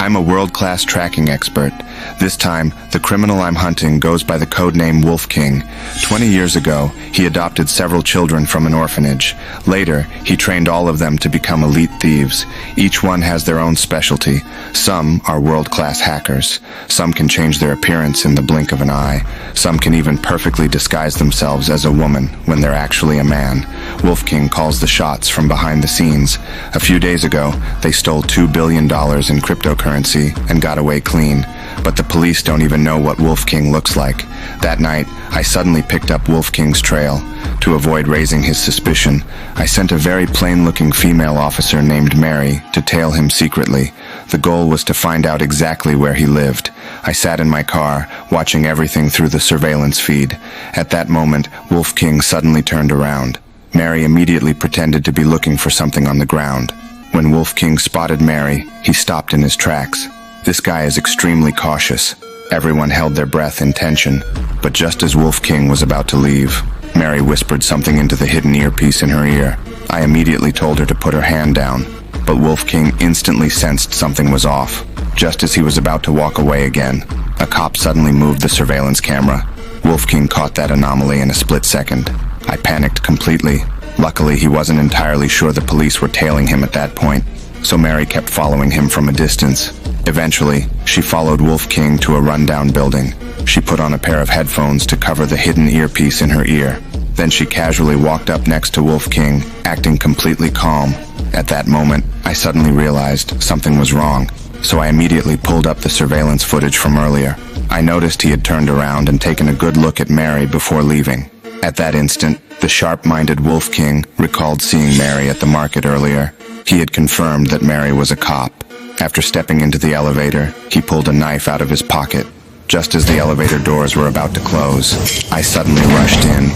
I'm a world-class tracking expert. This time, the criminal I'm hunting goes by the codename Wolf King. 20 years ago, he adopted several children from an orphanage. Later, he trained all of them to become elite thieves. Each one has their own specialty. Some are world-class hackers. Some can change their appearance in the blink of an eye. Some can even perfectly disguise themselves as a woman when they're actually a man. Wolf King calls the shots from behind the scenes. A few days ago, they stole $2 billion in cryptocurrency and got away clean. But the police don't even know what Wolf King looks like. That night, I suddenly picked up Wolf King's trail. To avoid raising his suspicion, I sent a very plain-looking female officer named Mary to tail him secretly. The goal was to find out exactly where he lived. I sat in my car, watching everything through the surveillance feed. At that moment, Wolf King suddenly turned around. Mary immediately pretended to be looking for something on the ground. When Wolf King spotted Mary, he stopped in his tracks. This guy is extremely cautious. Everyone held their breath in tension, but just as Wolf King was about to leave, Mary whispered something into the hidden earpiece in her ear. I immediately told her to put her hand down, but Wolf King instantly sensed something was off. Just as he was about to walk away again, a cop suddenly moved the surveillance camera. Wolf King caught that anomaly in a split second. I panicked completely. Luckily, he wasn't entirely sure the police were tailing him at that point, so Mary kept following him from a distance. Eventually, she followed Wolf King to a rundown building. She put on a pair of headphones to cover the hidden earpiece in her ear. Then she casually walked up next to Wolf King, acting completely calm. At that moment, I suddenly realized something was wrong, so I immediately pulled up the surveillance footage from earlier. I noticed he had turned around and taken a good look at Mary before leaving. At that instant, the sharp-minded Wolf King recalled seeing Mary at the market earlier. He had confirmed that Mary was a cop. After stepping into the elevator, he pulled a knife out of his pocket. Just as the elevator doors were about to close, I suddenly rushed in.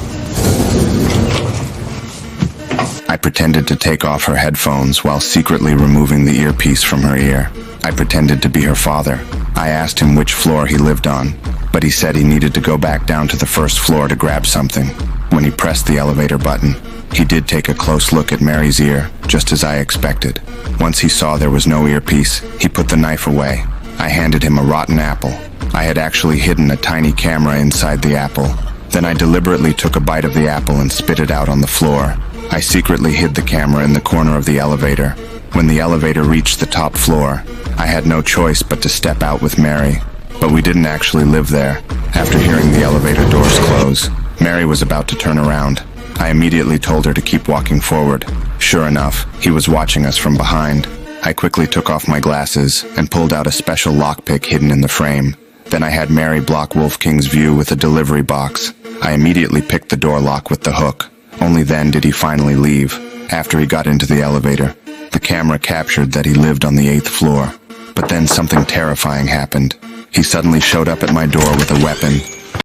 I pretended to take off her headphones while secretly removing the earpiece from her ear. I pretended to be her father. I asked him which floor he lived on, but he said he needed to go back down to the first floor to grab something. When he pressed the elevator button, he did take a close look at Mary's ear, just as I expected. Once he saw there was no earpiece, he put the knife away. I handed him a rotten apple. I had actually hidden a tiny camera inside the apple. Then I deliberately took a bite of the apple and spit it out on the floor. I secretly hid the camera in the corner of the elevator. When the elevator reached the top floor, I had no choice but to step out with Mary. But we didn't actually live there. After hearing the elevator doors close, Mary was about to turn around. I immediately told her to keep walking forward. Sure enough, he was watching us from behind. I quickly took off my glasses and pulled out a special lockpick hidden in the frame. Then I had Mary block Wolf King's view with a delivery box. I immediately picked the door lock with the hook. Only then did he finally leave. After he got into the elevator, the camera captured that he lived on the 8th floor. But then something terrifying happened. He suddenly showed up at my door with a weapon